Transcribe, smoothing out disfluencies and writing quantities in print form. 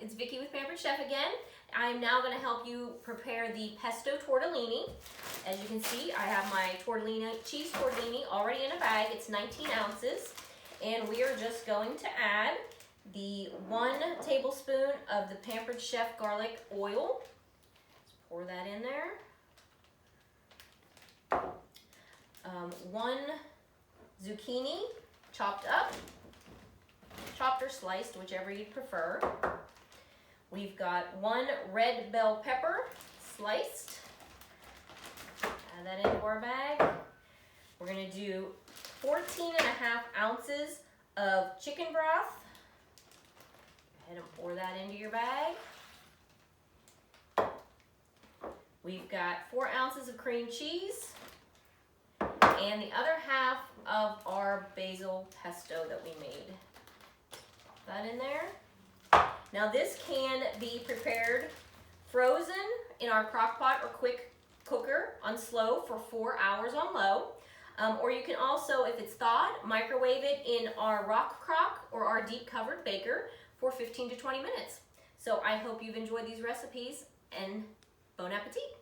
it's Vicki with Pampered Chef again. I'm now going to help you prepare the pesto tortellini. As you can see, I have my cheese tortellini already in a bag. It's 19 ounces. And we are just going to add the 1 tablespoon of the Pampered Chef garlic oil. Let's pour that in there. 1 zucchini, chopped up, chopped or sliced, whichever you prefer. We've got 1 red bell pepper, sliced. Add that into our bag. We're gonna do 14.5 ounces of chicken broth. Go ahead and pour that into your bag. We've got 4 ounces of cream cheese and the other half of our basil pesto that we made. Pop that in there. Now this can be prepared frozen in our crock pot or quick cooker on slow for 4 hours on low. Or you can also, if it's thawed, microwave it in our rock crock or our deep covered baker for 15 to 20 minutes. So I hope you've enjoyed these recipes and bon appetit.